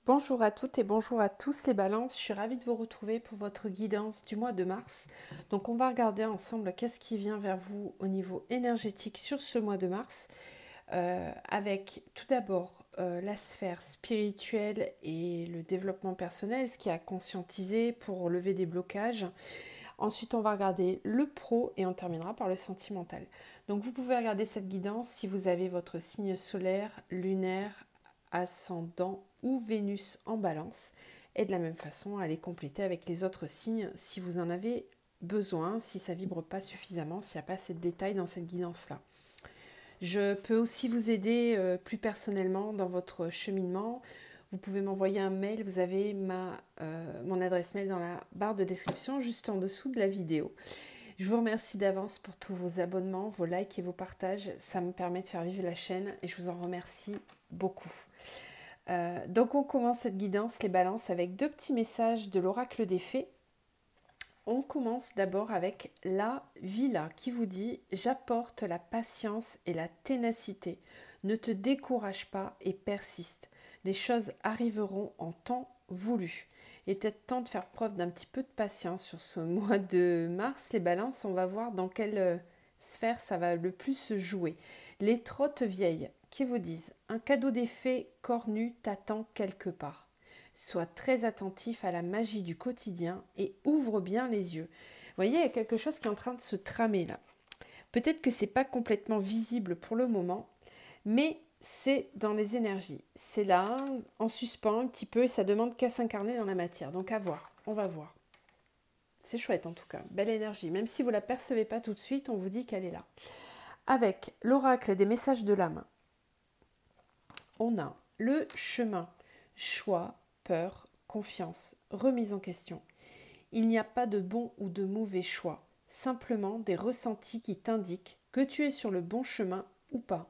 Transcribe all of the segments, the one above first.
Bonjour à toutes et bonjour à tous les balances, je suis ravie de vous retrouver pour votre guidance du mois de mars. Donc on va regarder ensemble qu'est-ce qui vient vers vous au niveau énergétique sur ce mois de mars, avec tout d'abord la sphère spirituelle et le développement personnel, ce qui a conscientisé pour lever des blocages. Ensuite on va regarder le pro et on terminera par le sentimental. Donc vous pouvez regarder cette guidance si vous avez votre signe solaire, lunaire, ascendant ou Vénus en balance, et de la même façon à les compléter avec les autres signes si vous en avez besoin, si ça vibre pas suffisamment, s'il n'y a pas assez de détails dans cette guidance-là. Je peux aussi vous aider plus personnellement dans votre cheminement. Vous pouvez m'envoyer un mail, vous avez mon adresse mail dans la barre de description juste en dessous de la vidéo. Je vous remercie d'avance pour tous vos abonnements, vos likes et vos partages. Ça me permet de faire vivre la chaîne et je vous en remercie beaucoup. Donc on commence cette guidance, les balances, avec deux petits messages de l'oracle des fées. On commence d'abord avec la Villa qui vous dit « J'apporte la patience et la ténacité. Ne te décourage pas et persiste. Les choses arriveront en temps voulu. » Il est peut-être temps de faire preuve d'un petit peu de patience sur ce mois de mars. Les balances, on va voir dans quelle sphère ça va le plus se jouer. Les trottes vieilles qui vous disent « Un cadeau des fées cornu t'attend quelque part. » Sois très attentif à la magie du quotidien et ouvre bien les yeux. Vous voyez, il y a quelque chose qui est en train de se tramer là. Peut-être que ce n'est pas complètement visible pour le moment, mais c'est dans les énergies. C'est là, en suspens un petit peu, et ça demande qu'à s'incarner dans la matière. Donc à voir, on va voir. C'est chouette en tout cas, belle énergie. Même si vous ne la percevez pas tout de suite, on vous dit qu'elle est là. Avec l'oracle des messages de l'âme, on a le chemin, choix, peur, confiance, remise en question. Il n'y a pas de bon ou de mauvais choix, simplement des ressentis qui t'indiquent que tu es sur le bon chemin ou pas.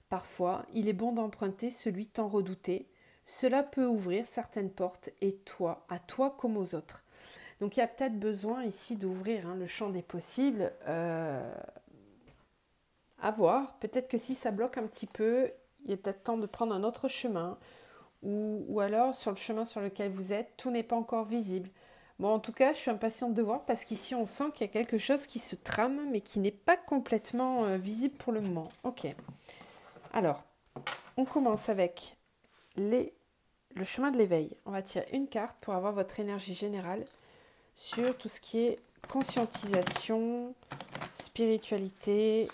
Parfois, il est bon d'emprunter celui tant redouté. Cela peut ouvrir certaines portes et toi, à toi comme aux autres. Donc il y a peut-être besoin ici d'ouvrir le champ des possibles. À voir. Peut-être que si ça bloque un petit peu, il est peut-être temps de prendre un autre chemin. Ou alors, sur le chemin sur lequel vous êtes, tout n'est pas encore visible. Bon, en tout cas, je suis impatiente de voir parce qu'ici, on sent qu'il y a quelque chose qui se trame, mais qui n'est pas complètement visible pour le moment. Ok. Alors, on commence avec le chemin de l'éveil. On va tirer une carte pour avoir votre énergie générale sur tout ce qui est conscientisation, spiritualité,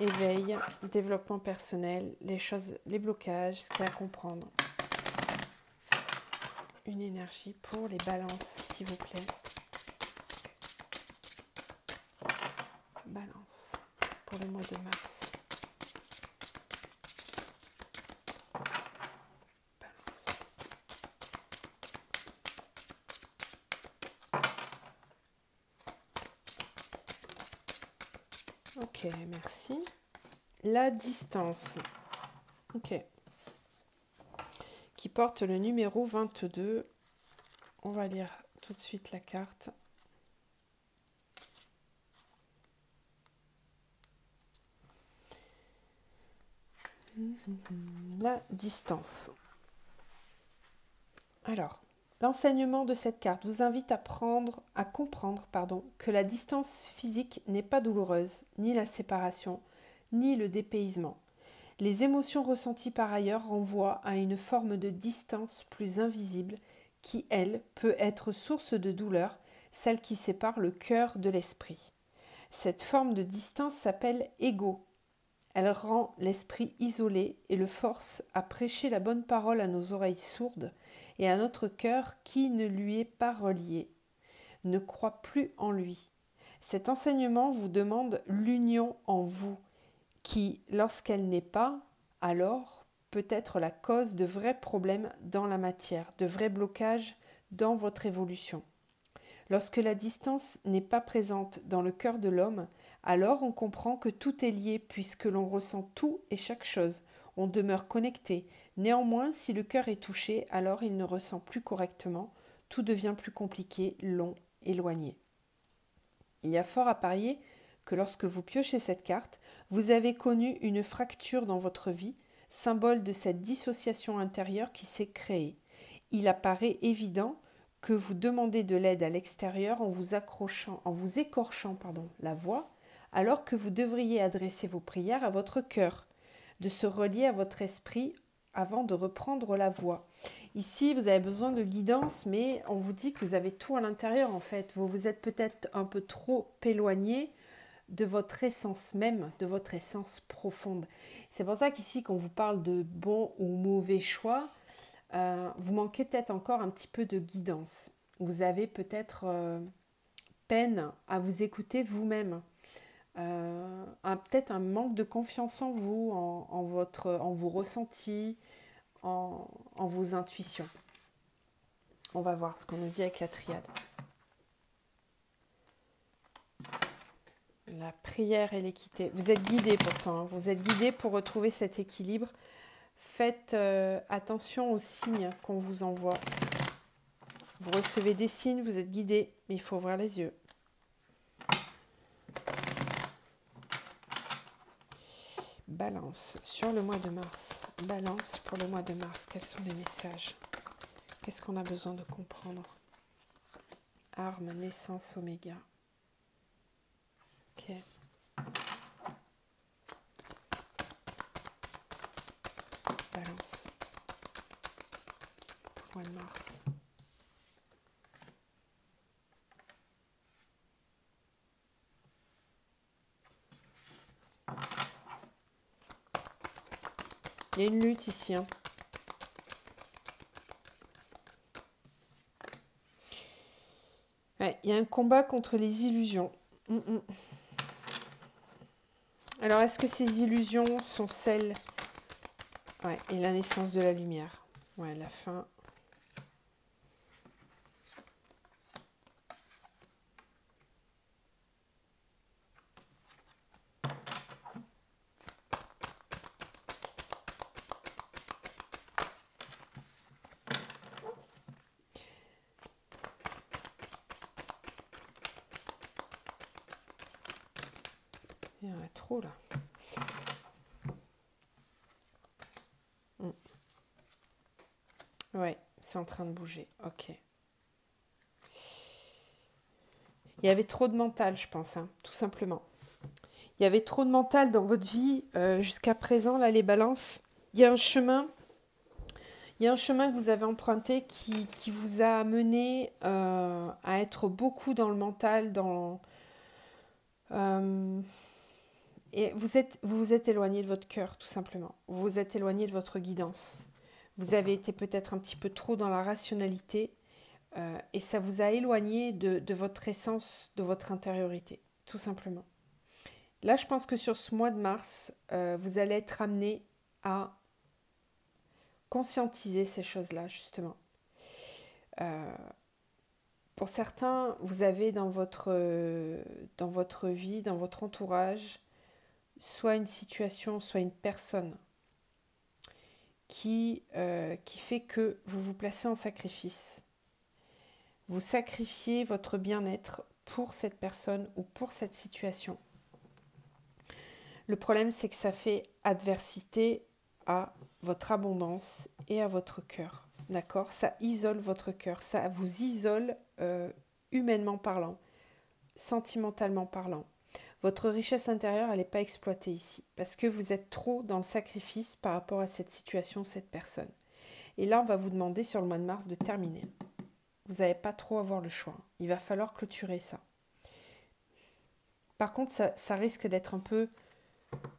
éveil, développement personnel, les choses, les blocages, ce qu'il y a à comprendre. Une énergie pour les balances, s'il vous plaît. Balance pour le mois de mars. Balance. Ok, merci. La distance. Ok. Qui porte le numéro 22. On va lire tout de suite la carte. La distance. Alors, l'enseignement de cette carte vous invite à comprendre que la distance physique n'est pas douloureuse, ni la séparation, ni le dépaysement. Les émotions ressenties par ailleurs renvoient à une forme de distance plus invisible qui, elle, peut être source de douleur, celle qui sépare le cœur de l'esprit. Cette forme de distance s'appelle ego. Elle rend l'esprit isolé et le force à prêcher la bonne parole à nos oreilles sourdes et à notre cœur qui ne lui est pas relié, ne croit plus en lui. Cet enseignement vous demande l'union en vous, qui, lorsqu'elle n'est pas, alors peut être la cause de vrais problèmes dans la matière, de vrais blocages dans votre évolution. Lorsque la distance n'est pas présente dans le cœur de l'homme, alors on comprend que tout est lié puisque l'on ressent tout et chaque chose. On demeure connecté. Néanmoins, si le cœur est touché, alors il ne ressent plus correctement. Tout devient plus compliqué, long, éloigné. Il y a fort à parier que lorsque vous piochez cette carte, vous avez connu une fracture dans votre vie, symbole de cette dissociation intérieure qui s'est créée. il apparaît évident que vous demandez de l'aide à l'extérieur en vous accrochant, en vous écorchant, la voix, alors que vous devriez adresser vos prières à votre cœur, de se relier à votre esprit avant de reprendre la voix. Ici, vous avez besoin de guidance, mais on vous dit que vous avez tout à l'intérieur en fait. Vous vous êtes peut-être un peu trop éloigné de votre essence même, de votre essence profonde. C'est pour ça qu'ici, quand on vous parle de bon ou mauvais choix, vous manquez peut-être encore un petit peu de guidance. Vous avez peut-être peine à vous écouter vous-même. Peut-être un manque de confiance en vous, en vos ressentis, en vos intuitions. On va voir ce qu'on nous dit avec la triade. La prière et l'équité. Vous êtes guidés pourtant, hein. Vous êtes guidés pour retrouver cet équilibre. Faites attention aux signes qu'on vous envoie. Vous recevez des signes, vous êtes guidés, mais il faut ouvrir les yeux. Balance sur le mois de mars. Balance pour le mois de mars. Quels sont les messages? Qu'est-ce qu'on a besoin de comprendre? Arme, naissance, oméga. Ok. Balance. Mois de mars. Il y a une lutte ici, hein. Ouais, il y a un combat contre les illusions. Alors, est-ce que ces illusions sont celles... Ouais, et la naissance de la lumière. Ouais, la fin. Il y en a trop, là. Ouais, c'est en train de bouger. Ok. Il y avait trop de mental, je pense, hein, tout simplement. Il y avait trop de mental dans votre vie jusqu'à présent, là, les balances. Il y a un chemin que vous avez emprunté qui vous a amené à être beaucoup dans le mental, et vous vous êtes éloigné de votre cœur, tout simplement. Vous vous êtes éloigné de votre guidance. Vous avez été peut-être un petit peu trop dans la rationalité et ça vous a éloigné de votre essence, de votre intériorité, tout simplement. Là, je pense que sur ce mois de mars, vous allez être amené à conscientiser ces choses-là, justement. Pour certains, vous avez dans votre vie, dans votre entourage, soit une situation, soit une personne qui fait que vous vous placez en sacrifice. Vous sacrifiez votre bien-être pour cette personne ou pour cette situation. Le problème, c'est que ça fait adversité à votre abondance et à votre cœur. D'accord? Ça isole votre cœur, ça vous isole humainement parlant, sentimentalement parlant. Votre richesse intérieure, elle n'est pas exploitée ici parce que vous êtes trop dans le sacrifice par rapport à cette situation, cette personne. Et là, on va vous demander sur le mois de mars de terminer. Vous n'allez pas trop avoir le choix. Il va falloir clôturer ça. Par contre, ça risque d'être un peu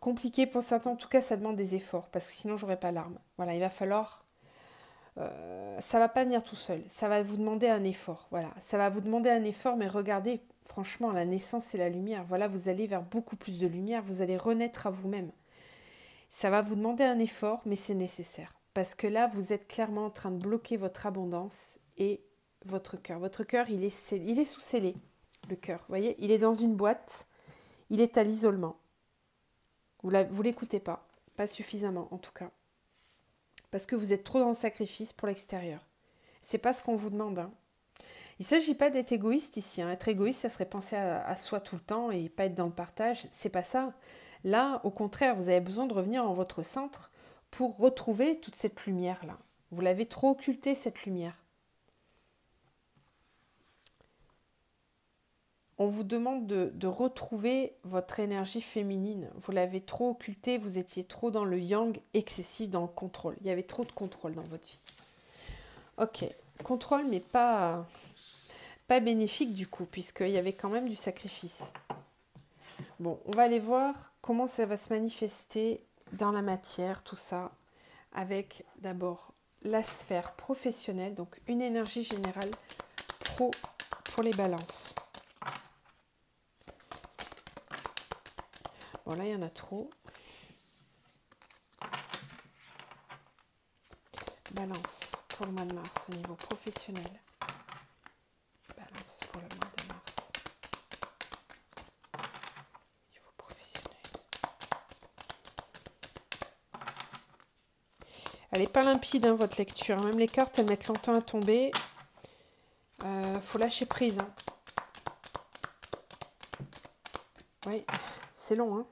compliqué pour certains. En tout cas, ça demande des efforts parce que sinon, j'aurais pas l'arme. Voilà, il va falloir... ça va pas venir tout seul. Ça va vous demander un effort. Voilà, ça va vous demander un effort, mais regardez, franchement, la naissance et la lumière. Voilà, vous allez vers beaucoup plus de lumière. Vous allez renaître à vous-même. Ça va vous demander un effort, mais c'est nécessaire. Parce que là, vous êtes clairement en train de bloquer votre abondance et votre cœur. Votre cœur, il est sous scellé, le cœur. Vous voyez, il est dans une boîte. Il est à l'isolement. Vous l'écoutez pas suffisamment en tout cas. Parce que vous êtes trop dans le sacrifice pour l'extérieur. C'est pas ce qu'on vous demande. Hein. Il ne s'agit pas d'être égoïste ici. Hein. Être égoïste, ça serait penser à soi tout le temps et pas être dans le partage. C'est pas ça. Là, au contraire, vous avez besoin de revenir en votre centre pour retrouver toute cette lumière-là. Vous l'avez trop occulté, cette lumière. On vous demande de retrouver votre énergie féminine. Vous l'avez trop occultée, vous étiez trop dans le yang excessif, dans le contrôle. Il y avait trop de contrôle dans votre vie. Ok, contrôle, mais pas bénéfique du coup, puisqu'il y avait quand même du sacrifice. Bon, on va aller voir comment ça va se manifester dans la matière, tout ça, avec d'abord la sphère professionnelle, donc une énergie générale pro pour les balances. Bon, là, il y en a trop. Balance pour le mois de mars au niveau professionnel. Balance pour le mois de mars. Niveau professionnel. Elle n'est pas limpide, hein, votre lecture. Même les cartes, elles mettent longtemps à tomber. Faut lâcher prise. Hein. Oui, c'est long. Hein.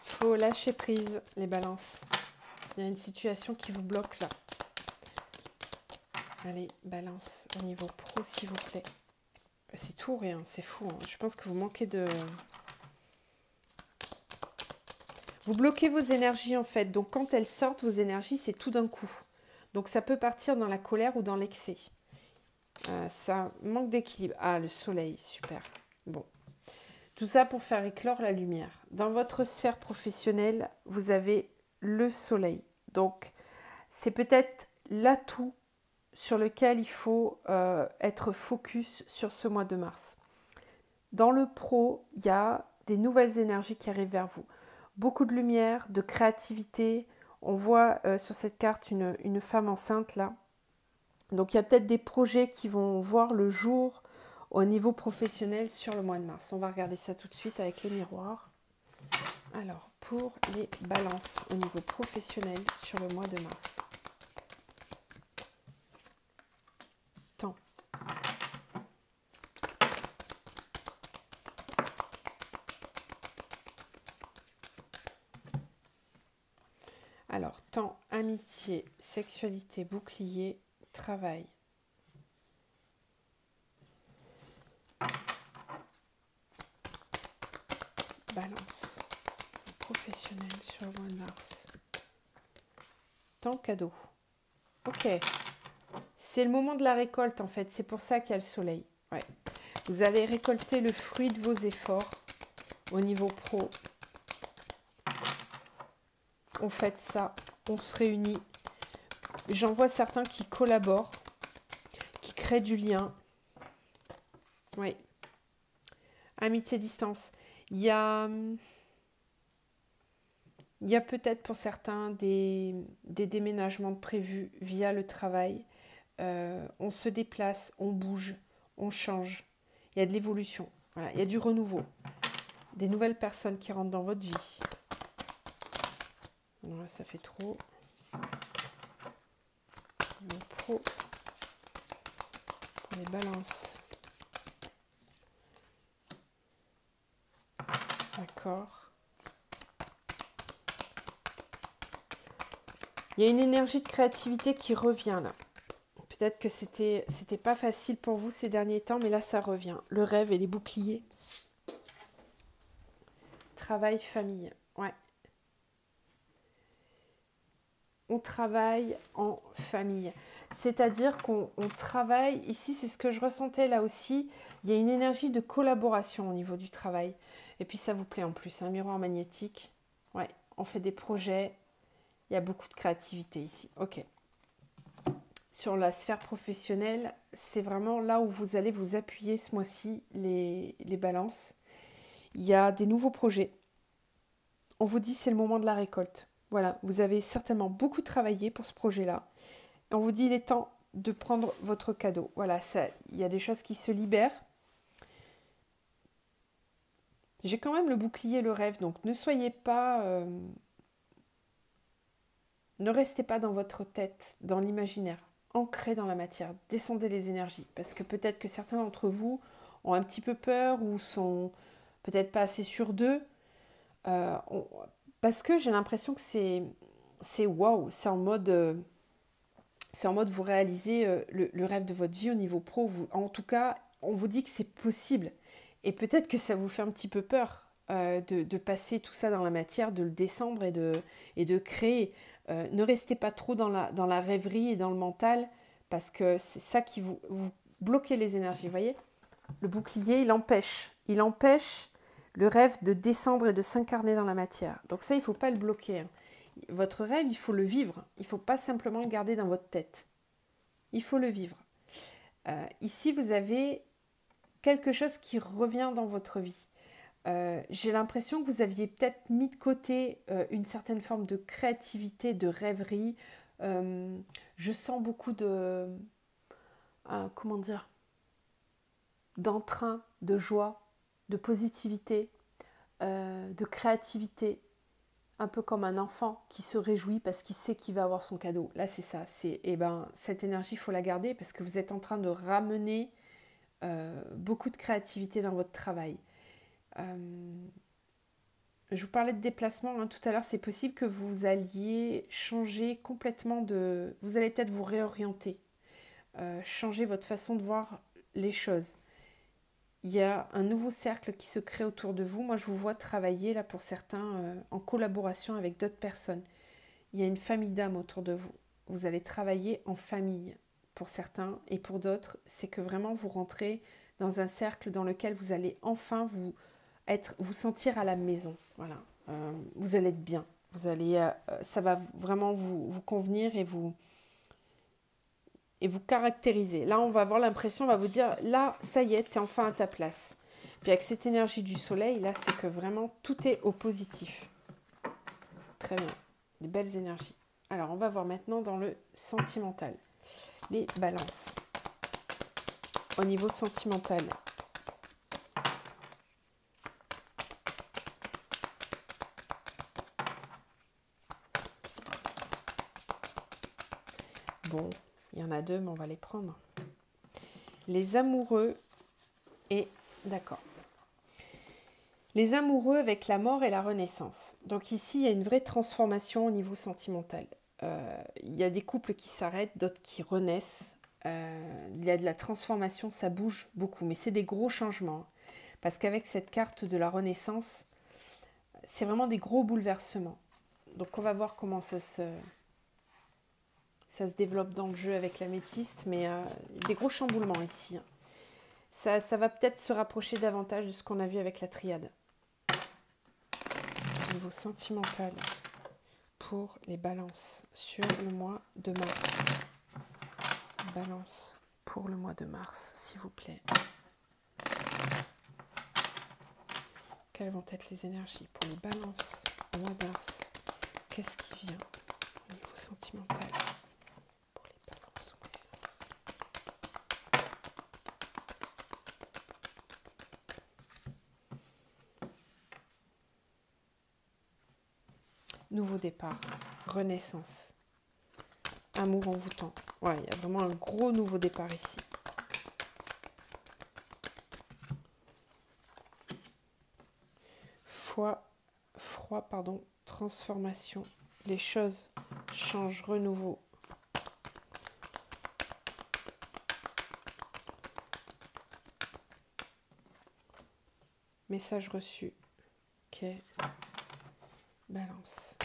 Faut lâcher prise, les balances. Il y a une situation qui vous bloque là. Allez, balance au niveau pro, s'il vous plaît. C'est tout ou rien, c'est fou. Hein. Je pense que vous manquez de... Vous bloquez vos énergies en fait. Donc quand elles sortent, vos énergies, c'est tout d'un coup. Donc ça peut partir dans la colère ou dans l'excès. Ça manque d'équilibre. Ah, le soleil, super. Bon. Tout ça pour faire éclore la lumière. Dans votre sphère professionnelle, vous avez le soleil. Donc, c'est peut-être l'atout sur lequel il faut être focus sur ce mois de mars. Dans le pro, il y a des nouvelles énergies qui arrivent vers vous. Beaucoup de lumière, de créativité. On voit sur cette carte une femme enceinte là. Donc, il y a peut-être des projets qui vont voir le jour au niveau professionnel sur le mois de mars. On va regarder ça tout de suite avec les miroirs. Alors, pour les balances au niveau professionnel sur le mois de mars. Temps. Alors, temps, amitié, sexualité, bouclier, travail. Balance professionnel sur le mois de mars. Temps cadeau. Ok. C'est le moment de la récolte en fait. C'est pour ça qu'il y a le soleil. Ouais. Vous allez récolter le fruit de vos efforts au niveau pro. On fait ça. On se réunit. J'en vois certains qui collaborent, qui créent du lien. Oui. Amitié distance. Il y a peut-être pour certains des déménagements de prévus via le travail. On se déplace, on bouge, on change. Il y a de l'évolution. Voilà. Il y a du renouveau. Des nouvelles personnes qui rentrent dans votre vie. Non, là, ça fait trop. Le pro. Pour les balances. D'accord. Il y a une énergie de créativité qui revient là. Peut-être que c'était pas facile pour vous ces derniers temps, mais là ça revient. Le rêve et les boucliers. Travail, famille. Ouais. On travaille en famille. C'est-à-dire qu'on travaille, ici c'est ce que je ressentais là aussi, il y a une énergie de collaboration au niveau du travail. Et puis ça vous plaît en plus, un miroir magnétique. Ouais, on fait des projets, il y a beaucoup de créativité ici. Ok. Sur la sphère professionnelle, c'est vraiment là où vous allez vous appuyer ce mois-ci, les balances. Il y a des nouveaux projets. On vous dit c'est le moment de la récolte. Voilà, vous avez certainement beaucoup travaillé pour ce projet-là. On vous dit il est temps de prendre votre cadeau. Voilà, ça, il y a des choses qui se libèrent. J'ai quand même le bouclier, le rêve, donc ne soyez pas... ne restez pas dans votre tête, dans l'imaginaire. Ancrez dans la matière, descendez les énergies. Parce que peut-être que certains d'entre vous ont un petit peu peur ou sont peut-être pas assez sûrs d'eux. Parce que j'ai l'impression que c'est waouh, c'est en mode vous réalisez le rêve de votre vie au niveau pro. En tout cas, on vous dit que c'est possible. Et peut-être que ça vous fait un petit peu peur de passer tout ça dans la matière, de le descendre et de créer. Ne restez pas trop dans la rêverie et dans le mental, parce que c'est ça qui vous bloquez les énergies. Vous voyez, le bouclier, il empêche le rêve de descendre et de s'incarner dans la matière. Donc ça, il ne faut pas le bloquer, hein. Votre rêve, il faut le vivre. Il ne faut pas simplement le garder dans votre tête. Il faut le vivre. Ici, vous avez quelque chose qui revient dans votre vie. J'ai l'impression que vous aviez peut-être mis de côté une certaine forme de créativité, de rêverie. Je sens beaucoup de... comment dire, d'entrain, de joie, de positivité, de créativité. Un peu comme un enfant qui se réjouit parce qu'il sait qu'il va avoir son cadeau. Là, c'est ça. Cette énergie, il faut la garder parce que vous êtes en train de ramener beaucoup de créativité dans votre travail. Je vous parlais de déplacement, hein, tout à l'heure. C'est possible que vous alliez changer complètement de... Vous allez peut-être vous réorienter, changer votre façon de voir les choses. Il y a un nouveau cercle qui se crée autour de vous. Moi, je vous vois travailler, là, pour certains, en collaboration avec d'autres personnes. Il y a une famille d'âmes autour de vous. Vous allez travailler en famille, pour certains. Et pour d'autres, c'est que vraiment, vous rentrez dans un cercle dans lequel vous allez enfin vous sentir à la maison. Voilà. Vous allez être bien. Ça va vraiment vous convenir et vous caractériser. Là, on va avoir l'impression, on va vous dire, là, ça y est, tu es enfin à ta place. Puis avec cette énergie du soleil, là, c'est que vraiment, tout est au positif. Très bien. Des belles énergies. Alors, on va voir maintenant dans le sentimental. Les balances. Au niveau sentimental. Bon, il y en a deux, mais on va les prendre. Les amoureux et... D'accord. Les amoureux avec la mort et la renaissance. Donc ici, il y a une vraie transformation au niveau sentimental. Il y a des couples qui s'arrêtent, d'autres qui renaissent. Il y a de la transformation, ça bouge beaucoup. Mais c'est des gros changements. Parce qu'avec cette carte de la renaissance, c'est vraiment des gros bouleversements. Donc on va voir comment ça se développe dans le jeu avec l'améthyste. Mais des gros chamboulements ici. Ça va peut-être se rapprocher davantage de ce qu'on a vu avec la triade. Au niveau sentimental pour les balances sur le mois de mars. Balance pour le mois de mars, s'il vous plaît. Quelles vont être les énergies pour les balances au mois de mars? Qu'est-ce qui vient au niveau sentimental pour les balances au mois de mars? Nouveau départ, renaissance, amour envoûtant. Ouais, il y a vraiment un gros nouveau départ ici. Froid, transformation. Les choses changent, renouveau. Message reçu. Ok. Balance.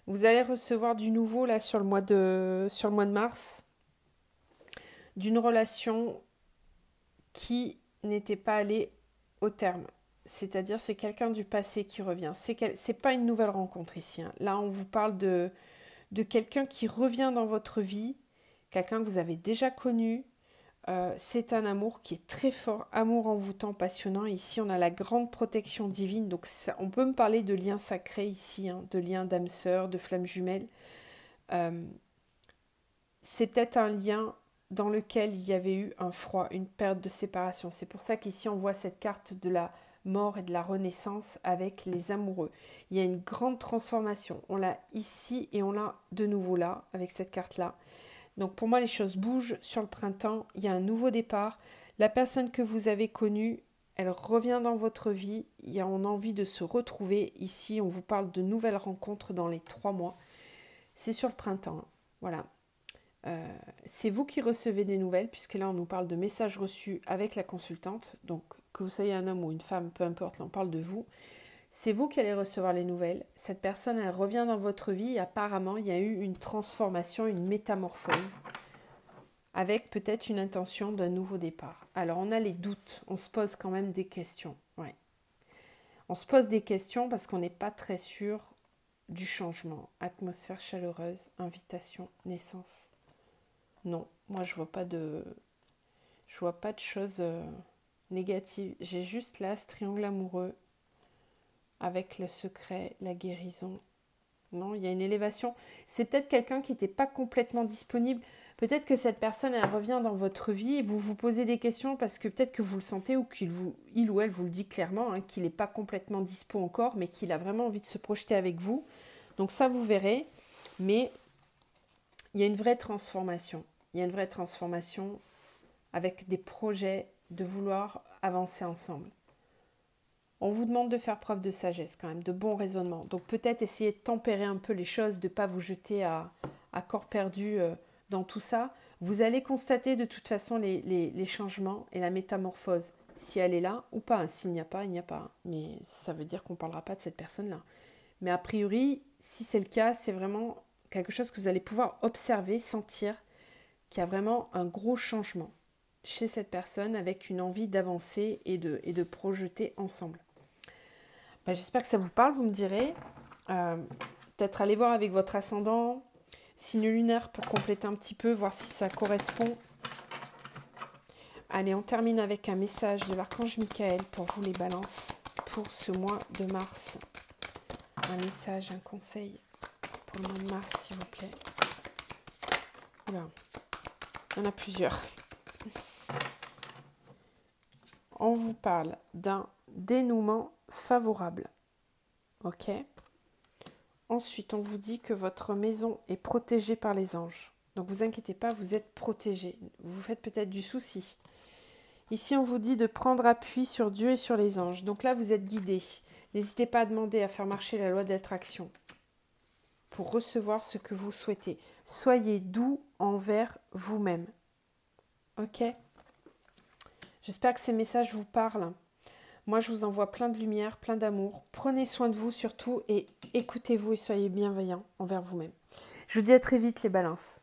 Vous allez recevoir du nouveau là sur le mois de mars, d'une relation qui n'était pas allée au terme. C'est-à-dire c'est quelqu'un du passé qui revient. C'est pas une nouvelle rencontre ici, hein. Là, on vous parle de quelqu'un qui revient dans votre vie, quelqu'un que vous avez déjà connu. C'est un amour qui est très fort, amour envoûtant, passionnant. Ici, on a la grande protection divine. Donc, on peut me parler de liens sacrés ici, hein, de liens d'âme sœur, de flammes jumelles. C'est peut-être un lien dans lequel il y avait eu un froid, une période de séparation. C'est pour ça qu'ici on voit cette carte de la mort et de la renaissance avec les amoureux. Il y a une grande transformation. On l'a ici et on l'a de nouveau là, avec cette carte-là. Donc pour moi, les choses bougent sur le printemps. Il y a un nouveau départ. La personne que vous avez connue, elle revient dans votre vie. On a envie de se retrouver. Ici, on vous parle de nouvelles rencontres dans les 3 mois. C'est sur le printemps. Hein. Voilà. C'est vous qui recevez des nouvelles, puisque là, on nous parle de messages reçus avec la consultante. Donc, que vous soyez un homme ou une femme, peu importe, là, on parle de vous. C'est vous qui allez recevoir les nouvelles. Cette personne, elle revient dans votre vie et apparemment, il y a eu une transformation, une métamorphose avec peut-être une intention d'un nouveau départ. Alors, on a les doutes. On se pose quand même des questions. Ouais. On se pose des questions parce qu'on n'est pas très sûr du changement. Atmosphère chaleureuse, invitation, naissance. Non, moi, je vois pas de choses négatives. J'ai juste là ce triangle amoureux avec le secret, la guérison. Non, il y a une élévation. C'est peut-être quelqu'un qui n'était pas complètement disponible. Peut-être que cette personne, elle revient dans votre vie et vous vous posez des questions parce que peut-être que vous le sentez ou il ou elle vous le dit clairement, hein, qu'il n'est pas complètement dispo encore, mais qu'il a vraiment envie de se projeter avec vous. Donc ça, vous verrez. Mais il y a une vraie transformation. Il y a une vraie transformation avec des projets de vouloir avancer ensemble. On vous demande de faire preuve de sagesse quand même, de bon raisonnement. Donc peut-être essayer de tempérer un peu les choses, de ne pas vous jeter à corps perdu dans tout ça. Vous allez constater de toute façon les changements et la métamorphose, si elle est là ou pas. S'il n'y a pas, il n'y a pas. Mais ça veut dire qu'on ne parlera pas de cette personne-là. Mais a priori, si c'est le cas, c'est vraiment quelque chose que vous allez pouvoir observer, sentir, qu'il y a vraiment un gros changement chez cette personne avec une envie d'avancer et de projeter ensemble. J'espère que ça vous parle, vous me direz. Peut-être aller voir avec votre ascendant, signe lunaire pour compléter un petit peu, voir si ça correspond. Allez, on termine avec un message de l'archange Michael pour vous les balances pour ce mois de mars. Un message, un conseil pour le mois de mars, s'il vous plaît. Oula, il y en a plusieurs. On vous parle d'un dénouement favorable. Ok. Ensuite, on vous dit que votre maison est protégée par les anges. Donc, vous inquiétez pas, vous êtes protégé. Vous faites peut-être du souci. Ici, on vous dit de prendre appui sur Dieu et sur les anges. Donc là, vous êtes guidé. N'hésitez pas à demander à faire marcher la loi d'attraction pour recevoir ce que vous souhaitez. Soyez doux envers vous-même. Ok? J'espère que ces messages vous parlent. Moi, je vous envoie plein de lumière, plein d'amour. Prenez soin de vous surtout et écoutez-vous et soyez bienveillants envers vous-même. Je vous dis à très vite les balances.